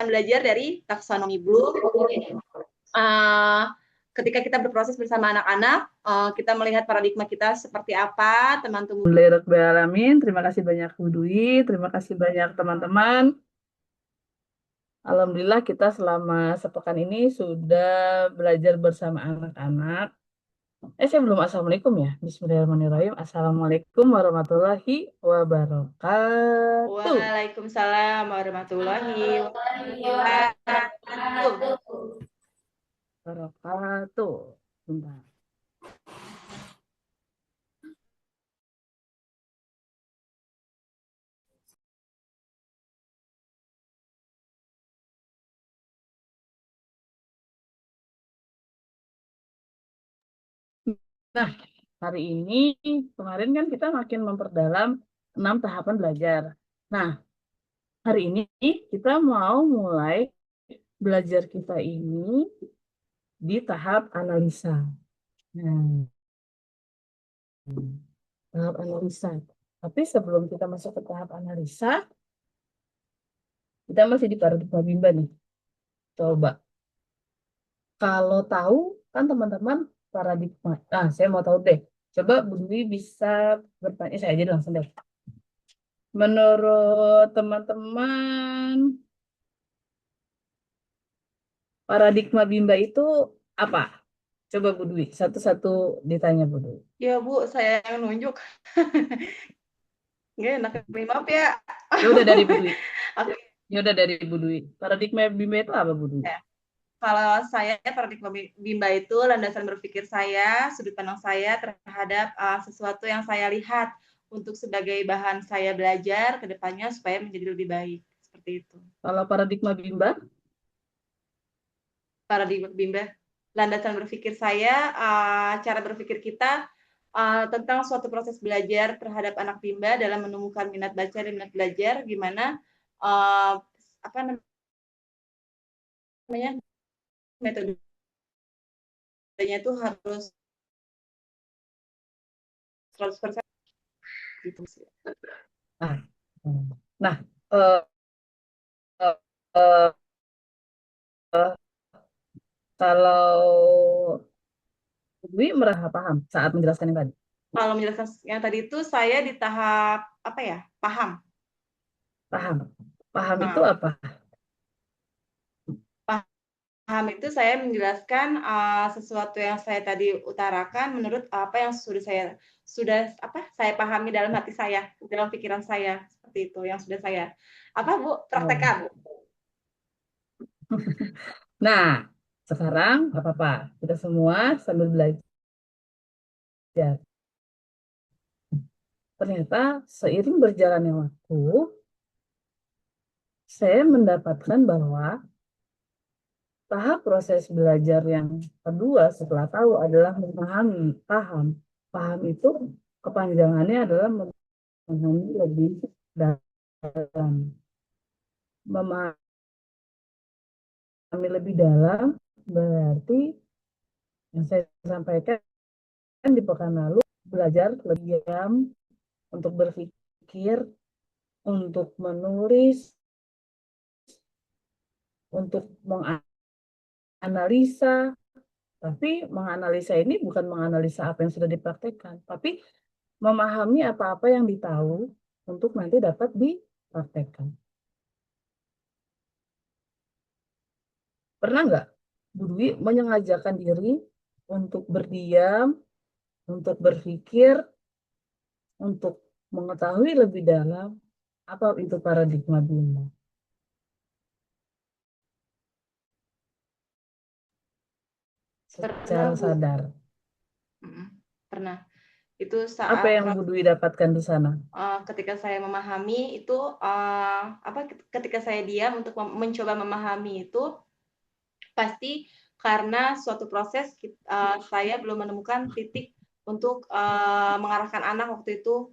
akan belajar dari taksonomi Bloom. Ketika kita berproses bersama anak-anak, kita melihat paradigma kita seperti apa, teman-teman. Terima kasih banyak Bu Dwi, terima kasih banyak teman-teman. Alhamdulillah kita selama sepekan ini sudah belajar bersama anak-anak. Saya belum assalamualaikum ya. Bismillahirrahmanirrahim. Assalamualaikum warahmatullahi wabarakatuh. Waalaikumsalam warahmatullahi wabarakatuh. Wabarakatuh. Bentar. Nah, hari ini, kemarin kan kita makin memperdalam 6 tahapan belajar. Nah, hari ini kita mau mulai belajar kita ini di tahap analisa. Nah, tahap analisa. Tapi sebelum kita masuk ke tahap analisa, kita masih di paradigma Bimba nih. Coba. Kalau tahu, kan teman-teman paradigma. Nah, saya mau tahu deh. Coba Bu Dwi bisa bertanya, saya aja langsung deh. Menurut teman-teman, paradigma Bimba itu apa? Coba Bu Dwi, satu-satu ditanya Bu Dwi. Ya Bu, saya yang nunjuk. Nggak enak, maaf ya. Ya udah dari Bu Dwi. Oke. Ya udah dari Bu Dwi. Paradigma Bimba itu apa Bu Dwi? Ya. Kalau saya, paradigma Bimba itu landasan berpikir saya, sudut pandang saya terhadap sesuatu yang saya lihat untuk sebagai bahan saya belajar ke depannya supaya menjadi lebih baik. Seperti itu. Kalau paradigma Bimba? Paradigma Bimba, landasan berpikir saya, cara berpikir kita tentang suatu proses belajar terhadap anak Bimba dalam menemukan minat baca dan minat belajar, gimana apa namanya metodenya itu harus 100% gitu sih. Nah, nah uh, uh, uh, kalau Dwi merasa paham saat menjelaskan yang tadi? Kalau menjelaskan yang tadi itu saya di tahap apa ya? Paham. Paham. Paham itu apa? Paham itu saya menjelaskan sesuatu yang saya tadi utarakan menurut apa yang saya pahami dalam hati saya, dalam pikiran saya, seperti itu yang sudah saya Bu praktekkan. Nah, sekarang apa-apa, kita semua sambil belajar. Ternyata seiring berjalannya waktu, saya mendapatkan bahwa tahap proses belajar yang kedua setelah tahu adalah memahami, paham. Paham itu kepanjangannya adalah memahami lebih dalam. Memahami lebih dalam berarti yang saya sampaikan di pekan lalu, belajar lebih diam, untuk berpikir, untuk menulis, untuk menganalisa. Tapi menganalisa ini bukan menganalisa apa yang sudah dipraktekkan, tapi memahami apa-apa yang ditahu untuk nanti dapat dipraktekkan. Pernah nggak Bu Dwi menyengajakan diri untuk berdiam, untuk berpikir, untuk mengetahui lebih dalam apa itu paradigma Bimba? Secara Pernah Bu. sadar. Pernah. Itu Apa saat yang Bu Dwi dapatkan di sana? ketika saya memahami itu ketika saya diam untuk mencoba memahami itu pasti karena suatu proses saya belum menemukan titik untuk mengarahkan anak waktu itu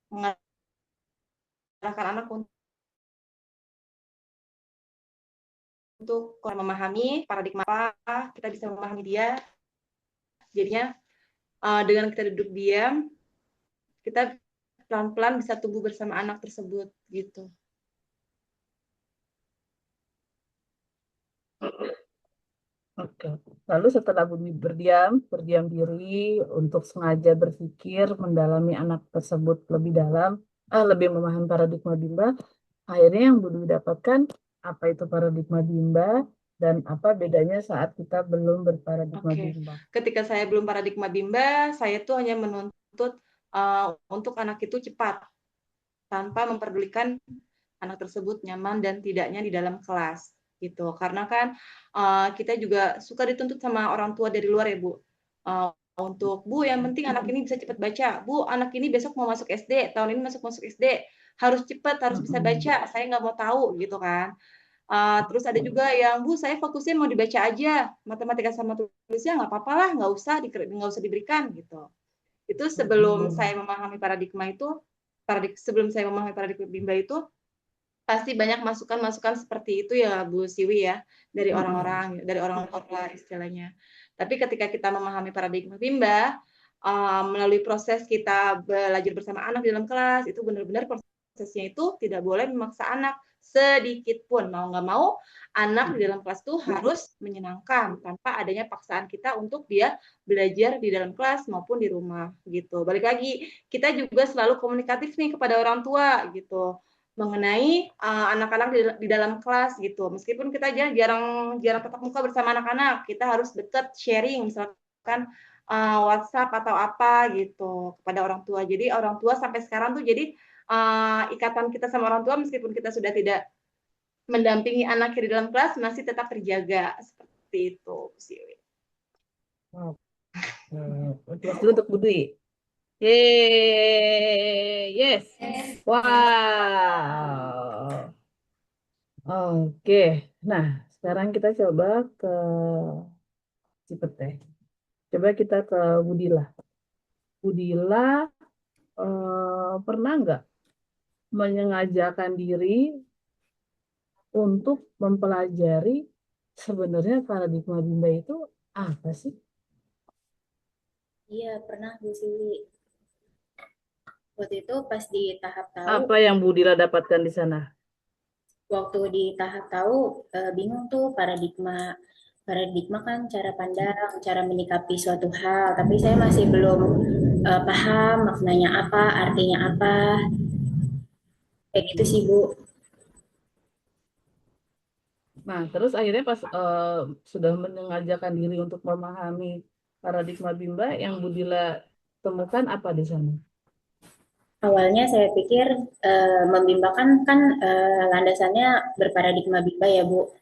mengarahkan anak untuk memahami paradigma apa kita bisa memahami dia, jadinya dengan kita duduk diam kita pelan-pelan bisa tumbuh bersama anak tersebut gitu. Oke. Lalu setelah Budi berdiam diri untuk sengaja berpikir, mendalami anak tersebut lebih dalam, lebih memahami paradigma Bimba, akhirnya yang Budi dapatkan apa itu paradigma Bimba dan apa bedanya saat kita belum berparadigma Oke, Bimba. ketika saya belum paradigma Bimba, saya tuh hanya menuntut untuk anak itu cepat, tanpa memperdulikan anak tersebut nyaman dan tidaknya di dalam kelas gitu. Karena kan kita juga suka dituntut sama orang tua dari luar ya Bu. Untuk Bu, yang penting anak ini bisa cepat baca. Bu, anak ini besok mau masuk SD, tahun ini masuk SD, harus cepat, harus bisa baca. Saya nggak mau tahu gitu kan. Terus ada juga yang Bu, saya fokusnya mau dibaca aja, matematika sama tulisnya nggak apa-apa lah, nggak usah diberikan gitu. Itu sebelum saya memahami paradigma itu, sebelum saya memahami paradigma Bimba itu, pasti banyak masukan-masukan seperti itu ya Bu Siwi ya, dari orang-orang, dari orang tua istilahnya. Tapi ketika kita memahami paradigma Bimba, melalui proses kita belajar bersama anak di dalam kelas, itu benar-benar prosesnya itu tidak boleh memaksa anak sedikit pun. Mau nggak mau, anak di dalam kelas itu harus menyenangkan, tanpa adanya paksaan kita untuk dia belajar di dalam kelas maupun di rumah gitu. Balik lagi, kita juga selalu komunikatif nih kepada orang tua gitu mengenai anak-anak di dalam kelas gitu. Meskipun kita jarang tatap muka bersama anak-anak, kita harus dekat sharing misalkan WhatsApp atau apa gitu kepada orang tua. Jadi orang tua sampai sekarang tuh jadi ikatan kita sama orang tua meskipun kita sudah tidak mendampingi anak di dalam kelas masih tetap terjaga seperti itu sih. Oke, dulu untuk Budi. Yeay, yes. Wow. Oke. Nah, sekarang kita coba ke Cipete. Coba kita ke Budila. Budila pernah nggak menyengajakan diri untuk mempelajari sebenarnya paradigma Bimba itu apa sih? Iya, pernah Bu Sili. Waktu itu pas di tahap tahu, Apa yang Budila dapatkan di sana? waktu di tahap tahu bingung tuh paradigma paradigma kan cara pandang, cara menyikapi suatu hal, tapi saya masih belum paham maknanya apa, artinya apa. Kayak gitu sih Bu. Nah, terus akhirnya pas sudah menyengajakan diri untuk memahami paradigma Bimba, yang Budila temukan apa di sana? Awalnya saya pikir membimbakan kan landasannya berparadigma Bimba ya Bu.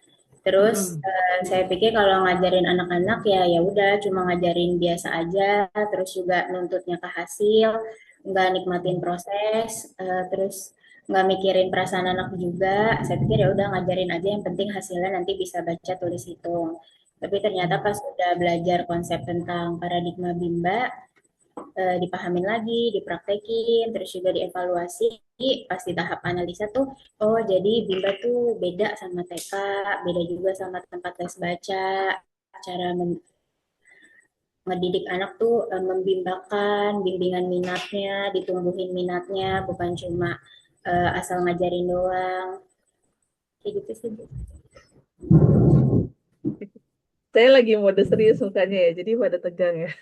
Terus Mm-mm. saya pikir kalau ngajarin anak-anak ya ya udah cuma ngajarin biasa aja, terus juga nuntutnya ke hasil, nggak nikmatin proses, terus nggak mikirin perasaan anak juga. Saya pikir ya udah ngajarin aja yang penting hasilnya nanti bisa baca tulis hitung. Tapi ternyata pas udah belajar konsep tentang paradigma Bimba, dipahamin lagi, dipraktekin, terus juga dievaluasi. Pas di tahap analisa tuh, oh jadi Bimba tuh beda sama TK, beda juga sama tempat les baca, cara ngedidik anak tuh membimbakan, bimbingan minatnya, ditumbuhin minatnya, bukan cuma asal ngajarin doang. Kayak gitu sih, Bu. Saya lagi mode serius mukanya ya, jadi pada tegang ya.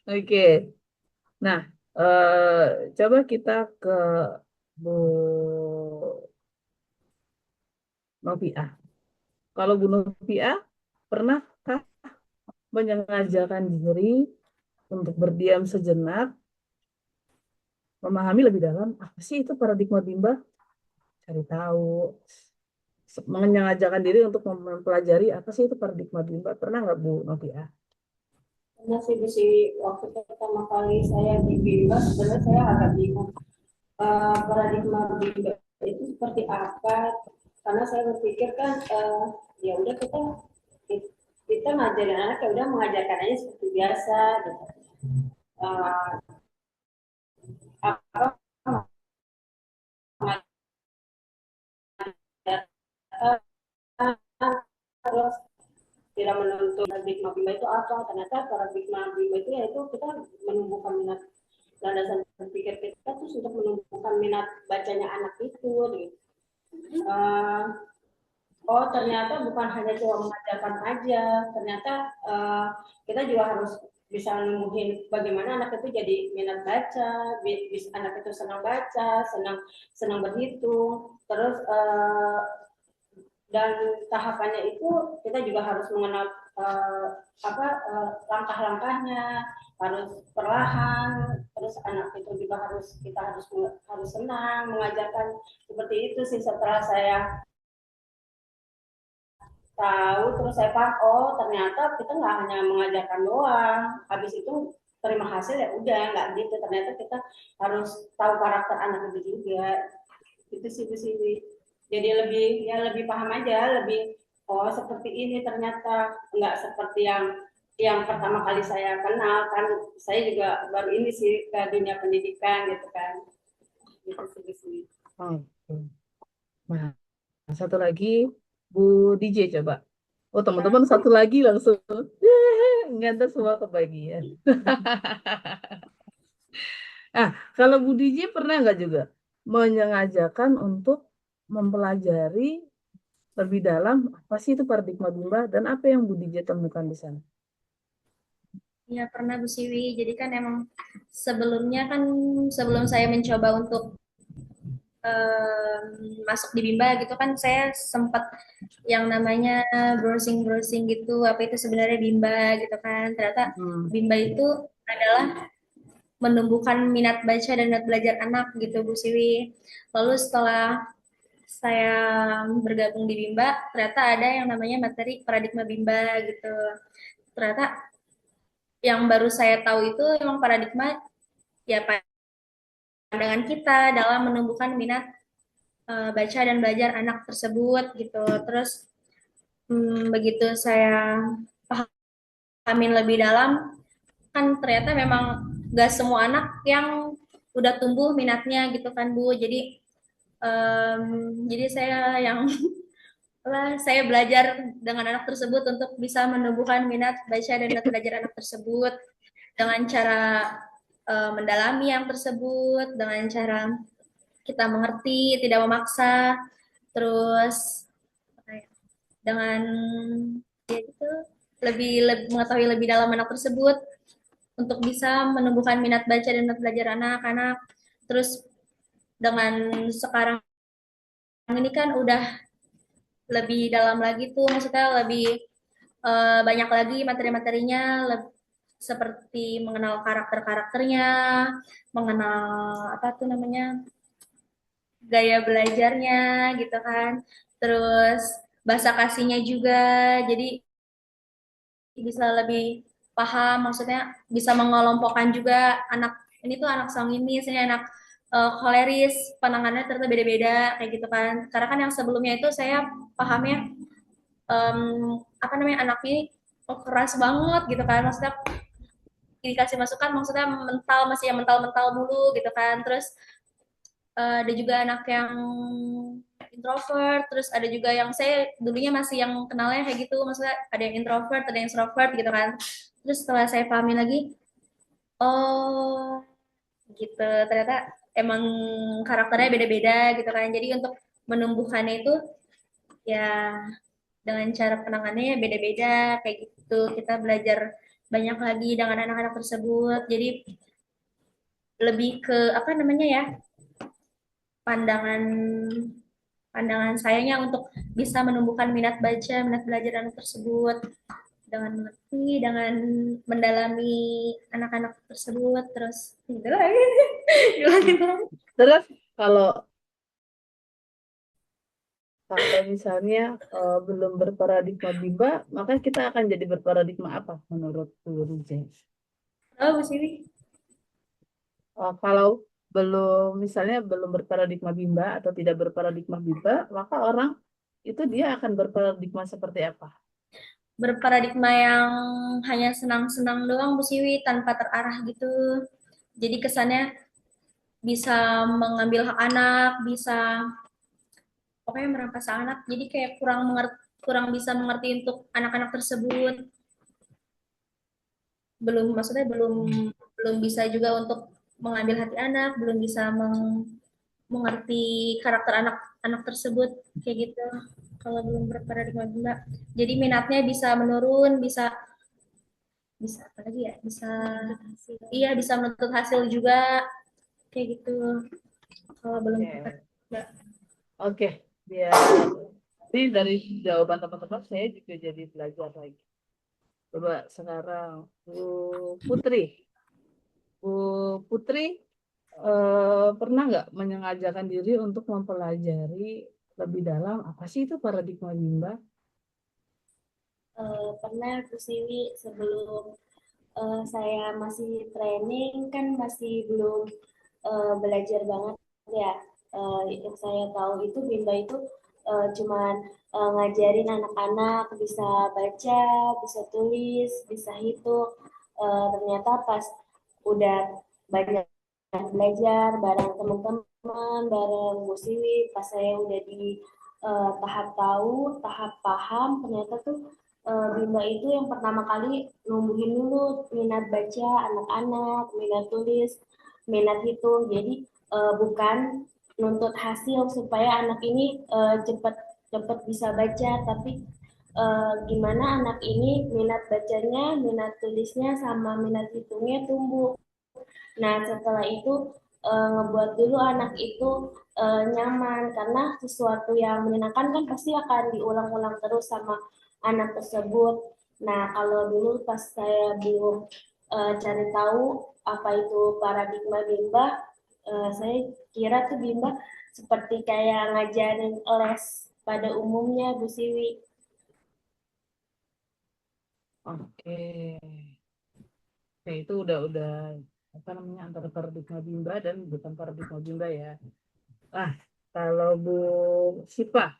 Oke. Nah, coba kita ke Bu Noviah. Kalau Bu Noviah, pernahkah menyengajakan diri untuk berdiam sejenak, memahami lebih dalam apa sih itu paradigma Bimba, cari tahu, menyengajakan diri untuk mempelajari apa sih itu paradigma Bimba. Pernah nggak Bu Noviah? Masih besi waktu pertama kali saya di Bimba sebenarnya saya agak bingung paradigma Bimba itu seperti apa karena saya berpikir kan ya udah kita ngajarin anak ya udah mengajarkan aja seperti biasa gitu. Apa terus tidak menuntut paradigma Bimba itu apa ternyata paradigma Bimba itu yaitu kita menumbuhkan minat landasan berpikir kita terus untuk menumbuhkan minat bacanya anak itu gitu. uh, oh ternyata bukan hanya cuma mengajarkan aja, ternyata kita juga harus bisa nemuin bagaimana anak itu jadi minat baca, anak itu senang baca, senang berhitung, terus dan tahapannya itu kita juga harus mengenal langkah-langkahnya, harus perlahan, terus anak itu juga kita harus senang mengajarkan seperti itu sih. Setelah saya tahu terus saya paham, oh ternyata kita nggak hanya mengajarkan doang, habis itu terima hasil ya udah, nggak gitu, ternyata kita harus tahu karakter anak itu juga. Itu sih Bu Siwi, jadi lebih paham aja, lebih oh seperti ini ternyata, nggak seperti yang pertama kali saya kenal kan. Saya juga baru ini sih ke dunia pendidikan gitu kan, gitu sih Bu Siwi. Oke. Nah, satu lagi Bu DJ coba. Oh, teman-teman satu lagi langsung. Nggak semua kebagian. Kalau Bu DJ pernah nggak juga menyengajakan untuk mempelajari lebih dalam apa sih itu paradigma Bimba dan apa yang Bu DJ temukan di sana? Ya pernah Bu Siwi. Jadi kan emang sebelum saya mencoba untuk masuk di Bimba gitu kan, saya sempat yang namanya browsing gitu, apa itu sebenarnya Bimba gitu kan. Ternyata Bimba itu adalah menumbuhkan minat baca dan minat belajar anak gitu Bu Siwi. Lalu setelah saya bergabung di Bimba, ternyata ada yang namanya materi paradigma Bimba gitu. Ternyata yang baru saya tahu itu memang paradigma ya pandangan kita dalam menumbuhkan minat baca dan belajar anak tersebut gitu. Terus begitu saya pahamin lebih dalam, kan ternyata memang gak semua anak yang udah tumbuh minatnya gitu kan Bu. Jadi saya belajar dengan anak tersebut untuk bisa menumbuhkan minat baca dan minat belajar anak tersebut dengan cara mendalami yang tersebut, dengan cara kita mengerti, tidak memaksa, terus dengan ya itu lebih mengetahui lebih dalam anak tersebut untuk bisa menumbuhkan minat baca dan minat belajar anak-anak. Terus dengan sekarang ini kan udah lebih dalam lagi tuh, maksudnya lebih banyak lagi materi-materinya, seperti mengenal karakter-karakternya, mengenal apa tuh namanya gaya belajarnya gitu kan, terus bahasa kasihnya juga, jadi bisa lebih paham, maksudnya bisa mengelompokkan juga anak ini tuh anak sanguinis, ini anak koleris, penanganannya ternyata beda-beda kayak gitu kan. Karena kan yang sebelumnya itu saya pahamnya apa namanya anak ini keras banget gitu kan, maksudnya dikasih masukan maksudnya mental masih yang mental-mental dulu gitu kan. Terus ada juga anak yang introvert, terus ada juga yang saya dulunya masih yang kenalnya kayak gitu, maksudnya ada yang introvert, ada yang extrovert gitu kan. Terus setelah saya pahami lagi, oh gitu, ternyata emang karakternya beda-beda gitu kan. Jadi untuk menumbuhkannya itu ya dengan cara penanganannya beda-beda kayak gitu. Kita belajar banyak lagi dengan anak-anak tersebut. Jadi lebih ke apa namanya ya, pandangan pandangan sayanya untuk bisa menumbuhkan minat baca, minat belajar anak tersebut dengan mengerti, dengan mendalami anak-anak tersebut, terus gitu lagi. Terus kalau misalnya belum berparadigma Bimba, maka kita akan jadi berparadigma apa menurut Bu Rijal? Oh, Bu Siwi. Kalau misalnya belum berparadigma Bimba atau tidak berparadigma Bimba, maka orang itu dia akan berparadigma seperti apa? Berparadigma yang hanya senang-senang doang Bu Siwi, tanpa terarah gitu. Jadi kesannya bisa mengambil hak anak, bisa pokoknya merampas anak. Jadi kayak kurang bisa mengerti untuk anak-anak tersebut. Maksudnya belum bisa juga untuk mengambil hati anak, belum bisa mengerti karakter anak-anak tersebut kayak gitu. Kalau belum berparadigma gimba, jadi minatnya bisa menurun, bisa bisa apa lagi ya? Bisa iya bisa menuntut hasil juga kayak gitu. Kalau belum Oke, berparadigma. oke. Biar ini dari jawaban teman-teman saya juga jadi belajar lagi. Coba sekarang Bu Putri. Bu Putri pernah nggak menyengajakan diri untuk mempelajari lebih dalam apa sih itu paradigma Bimba? Pernah Bu Siwi sebelum saya masih training kan masih belum belajar banget ya. Yang saya tahu itu Bimba itu cuman ngajarin anak-anak bisa baca, bisa tulis, bisa hitung. Ternyata pas udah banyak belajar bareng teman-teman, bareng Bu Siwi, pas saya udah di tahap tahu, tahap paham, ternyata tuh Bimba itu yang pertama kali numbuhin dulu minat baca anak-anak, minat tulis, minat hitung. Jadi bukan nuntut hasil supaya anak ini cepat cepat bisa baca, tapi gimana anak ini minat bacanya, minat tulisnya, sama minat hitungnya tumbuh. Nah, setelah itu ngebuat dulu anak itu nyaman karena sesuatu yang menyenangkan kan pasti akan diulang-ulang terus sama anak tersebut. Nah, kalau dulu pas saya belum cari tahu apa itu paradigma Bimba, saya kira tuh Bimba seperti kayak ngajarin les pada umumnya Bu Siwi. Oke. Oke, itu udah apa namanya antara paradigma Bimba dan bukan paradigma Bimba ya. Ah, kalau Bu Siva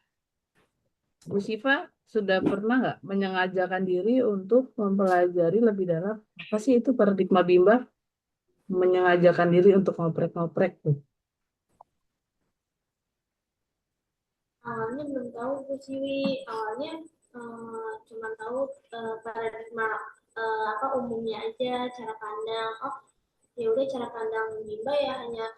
sudah pernah nggak menyengajakan diri untuk mempelajari lebih dalam apa sih itu paradigma Bimba? Menyengajakan diri untuk ngoprek-ngoprek tuh. Awalnya belum tahu Bu Siwi, awalnya cuma tahu paradigma apa umumnya aja, cara pandang. Oh, ya udah cara pandang Bimba ya hanya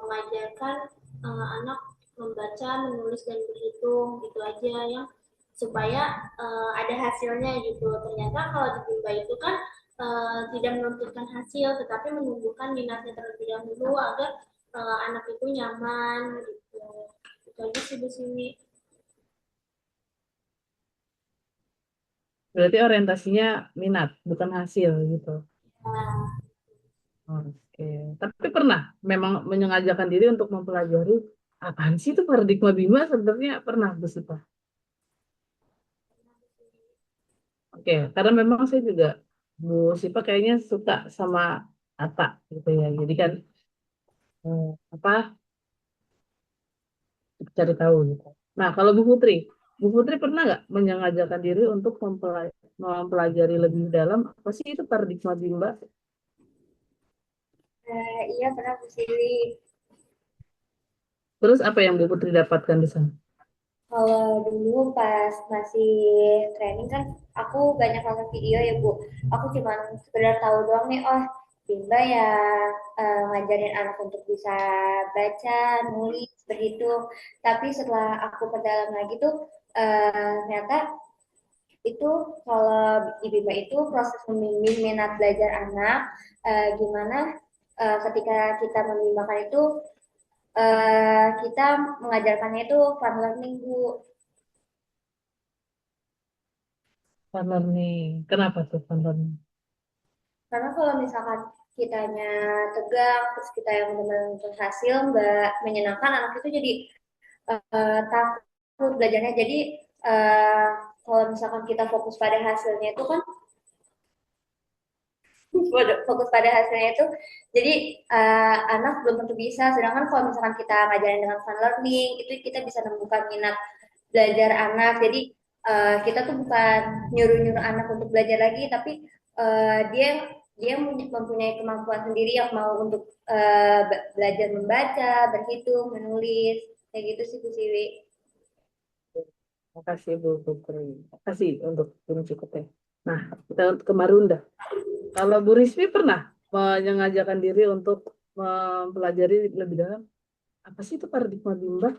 mengajarkan anak membaca, menulis dan berhitung gitu aja yang supaya ada hasilnya gitu. Ternyata kalau di Bimba itu kan tidak menuntutkan hasil, tetapi menumbuhkan minatnya terlebih dahulu agar anak itu nyaman gitu. Itu aja sih di sini. Berarti orientasinya minat, bukan hasil gitu. Nah, Oke. Tapi pernah memang menyengajakan diri untuk mempelajari apaan sih itu paradigma Bima sebenarnya pernah Bu Siva? Oke, karena memang saya juga Bu Siva kayaknya suka sama Ata gitu ya. Jadi kan apa cari tahu gitu. Nah, kalau Bu Putri pernah nggak menyengajakan diri untuk mempelajari lebih dalam apa sih itu paradigma Bimba? iya pernah Bu Siwi. Terus apa yang Bu Putri dapatkan di sana? Kalau dulu pas masih training kan aku banyak nonton video ya Bu. Aku cuma sekedar tahu doang nih, oh Bimba ya ngajarin anak untuk bisa baca, nulis, berhitung. Tapi setelah aku perdalam lagi tuh ternyata itu kalau di Bimba itu proses membimbing minat belajar anak gimana ketika kita membimbangkan itu kita mengajarkannya itu fun learning Bu. Fun learning. Kenapa tuh fun learning? Karena kalau misalkan kitanya tegang, terus kita yang benar-benar hasil nggak menyenangkan, anak itu jadi takut belajarnya. Jadi eh, kalau misalkan kita fokus pada hasilnya itu kan fokus pada hasilnya itu, jadi anak belum tentu bisa. Sedangkan kalau misalkan kita ngajarin dengan fun learning, itu kita bisa menemukan minat belajar anak. Jadi kita tuh bukan nyuruh-nyuruh anak untuk belajar lagi, tapi dia dia mempunyai kemampuan sendiri yang mau untuk belajar membaca, berhitung, menulis, kayak gitu sih Bu Siwi. Terima kasih Bu Putri. Terima kasih untuk ini cukup ya. Nah, kita ke Marunda. Kalau Bu Rismi pernah menyengajakan diri untuk mempelajari lebih dalam Apa sih itu paradigma bimba?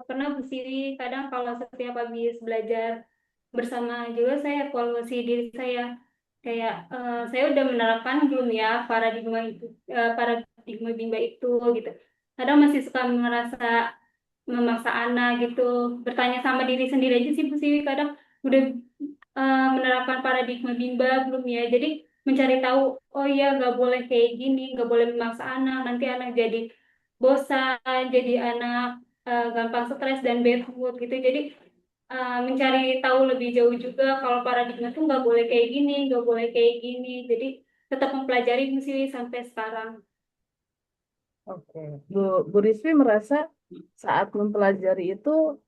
Pernah Bu Siri, kadang kalau setiap habis belajar bersama juga saya evaluasi diri saya. Kayak saya udah menerapkan belum ya paradigma bimba itu gitu. Kadang masih suka merasa memaksa anak gitu. Bertanya sama diri sendiri aja sih Bu Siri, kadang udah menerapkan paradigma bimba belum ya. Jadi mencari tahu, oh iya nggak boleh kayak gini, nggak boleh memaksa anak. Nanti anak jadi bosan, jadi anak gampang stres dan bad mood gitu. Jadi mencari tahu lebih jauh juga kalau paradigma tuh nggak boleh kayak gini, nggak boleh kayak gini. Jadi tetap mempelajari sih sampai sekarang. Oke, Bu Rizvi merasa saat mempelajari itu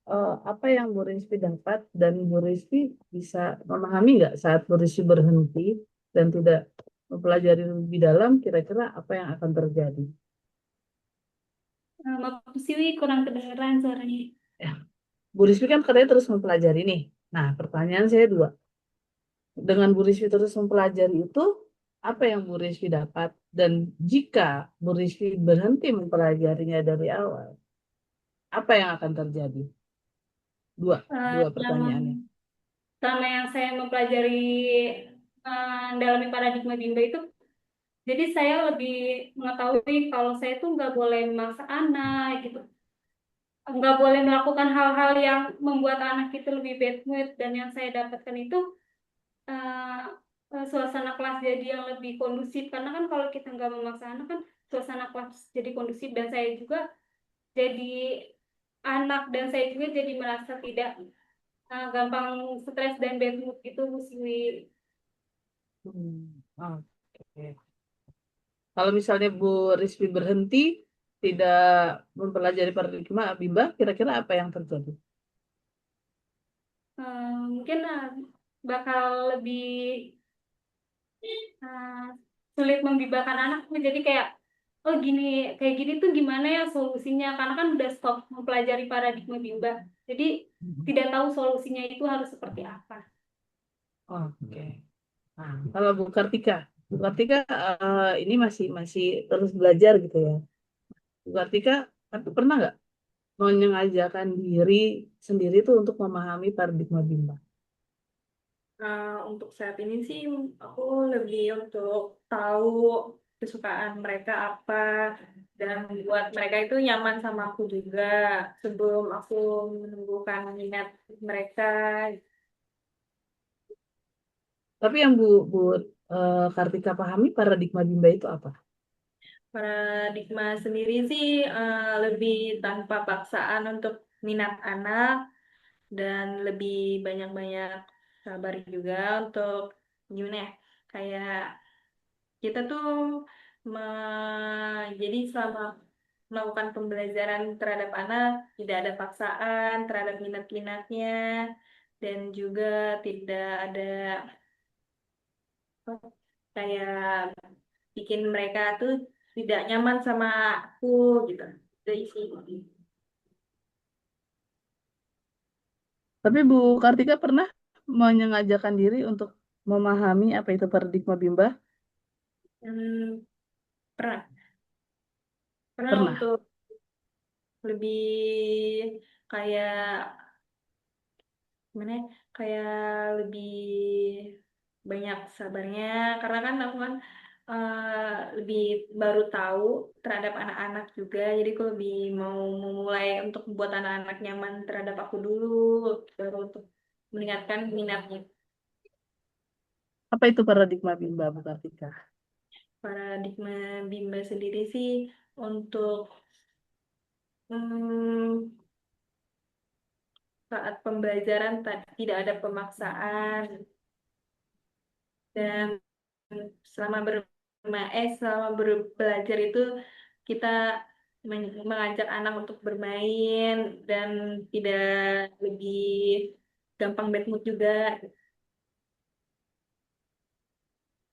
apa yang Bu Rizvi dapat dan Bu Rizvi bisa memahami nggak saat Bu Rizvi berhenti dan tidak mempelajari lebih dalam, kira-kira apa yang akan terjadi? Maaf sih kurang kedengeran suaranya. Ya, Bu Rizvi kan katanya terus mempelajari nih. Nah, pertanyaan saya dua. Dengan Bu Rizvi terus mempelajari itu, apa yang Bu Rizvi dapat? Dan jika Bu Rizvi berhenti mempelajarinya dari awal, apa yang akan terjadi? Dua, Eh, dua yang pertanyaannya. Selama yang saya mempelajari mendalami paradigma bimba itu, jadi saya lebih mengetahui kalau saya tuh nggak boleh memaksa anak gitu, nggak boleh melakukan hal-hal yang membuat anak itu lebih bad mood. Dan yang saya dapatkan itu eh, suasana kelas jadi yang lebih kondusif, karena kan kalau kita nggak memaksa anak kan suasana kelas jadi kondusif, dan saya juga jadi anak, dan saya juga jadi merasa tidak gampang stres dan bad mood gitu Bu Siwi. Oke. Kalau misalnya Bu Rizvi berhenti, tidak mempelajari paradigma Bimba, kira-kira apa yang terjadi? Mungkin bakal lebih eh, sulit membimbangkan anak. Jadi kayak, oh gini, kayak gini tuh gimana ya solusinya, karena kan udah stop mempelajari paradigma bimba, jadi tidak tahu solusinya itu harus seperti apa. Oke. Nah, kalau Bu Kartika ini masih masih terus belajar gitu ya. Bu Kartika, tapi pernah nggak menyengajakan diri sendiri tuh untuk memahami paradigma Bimba? Untuk saat ini sih aku lebih untuk tahu kesukaan mereka apa dan buat mereka itu nyaman sama aku juga sebelum aku menumbuhkan minat mereka. Tapi yang Bu Kartika pahami paradigma Bimba itu apa? Paradigma sendiri sih lebih tanpa paksaan untuk minat anak dan lebih banyak-banyak sabar juga untuk gimana ya, kayak kita tuh jadi selama melakukan pembelajaran terhadap anak tidak ada paksaan terhadap minat-minatnya dan juga tidak ada apa, kayak bikin mereka tuh tidak nyaman sama aku gitu. Jadi sih. Tapi Bu Kartika pernah menyengajakan diri untuk memahami apa itu paradigma Bimba? Hmm, pernah pernah Pernah. untuk lebih kayak gimana ya, kayak lebih banyak sabarnya karena kan aku kan lebih baru tahu terhadap anak-anak juga, jadi aku lebih mau memulai untuk membuat anak-anak nyaman terhadap aku dulu baru untuk meningkatkan minatnya. Apa itu paradigma Bimba, Bu Kartika? Paradigma Bimba sendiri sih untuk hmm, saat pembelajaran tidak ada pemaksaan dan selama belajar itu kita mengajak anak untuk bermain dan tidak lebih gampang bad mood juga.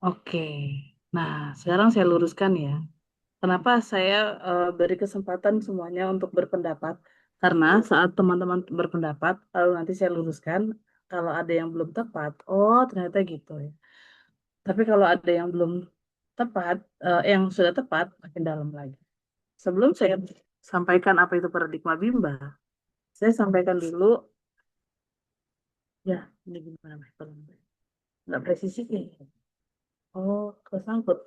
Oke. Nah, sekarang saya luruskan ya. Kenapa saya beri kesempatan semuanya untuk berpendapat? Karena saat teman-teman berpendapat, lalu nanti saya luruskan. Kalau ada yang belum tepat, oh ternyata gitu ya. Tapi kalau ada yang belum tepat, yang sudah tepat, makin dalam lagi. sebelum saya sampaikan apa itu paradigma Bimba, saya sampaikan dulu, ya, ini gimana, Mas? Nggak presisi nih. Oh, kesangkut.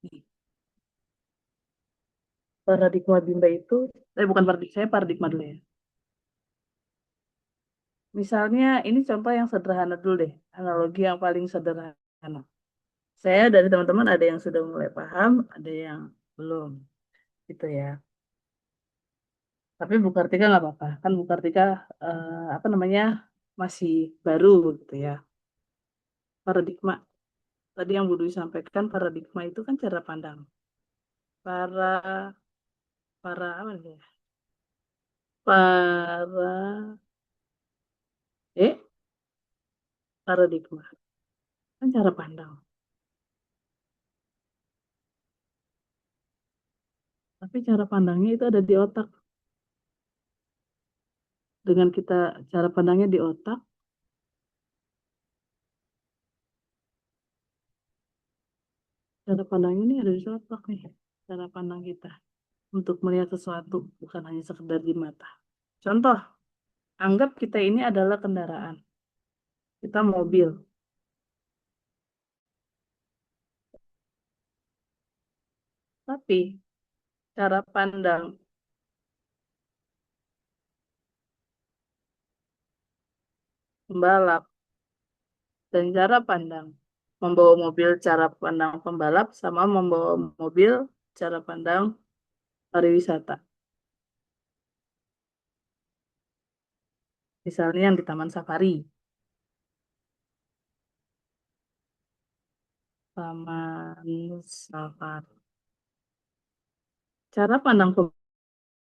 Nih, paradigma Bimba itu, bukan paradigma, saya paradigma dulu ya. Misalnya, ini contoh yang sederhana dulu deh, analogi yang paling sederhana. Saya dari teman-teman ada yang sudah mulai paham, ada yang belum, gitu ya. Tapi Bu Kartika nggak apa-apa, kan Bu Kartika apa namanya masih baru gitu ya. Paradigma tadi yang Bu Dwi sampaikan, paradigma itu kan cara pandang. Para para apa nih? Para eh paradigma kan cara pandang. Tapi cara pandangnya itu ada di otak. Dengan kita cara pandangnya di otak, cara pandangnya ini ada di otak nih. Cara pandang kita untuk melihat sesuatu bukan hanya sekedar di mata. Contoh, anggap kita ini adalah kendaraan. Kita mobil. Tapi cara pandang pembalap dan cara pandang membawa mobil, cara pandang pembalap sama membawa mobil, cara pandang pariwisata. Misalnya yang di Taman Safari. Taman Safari. Cara pandang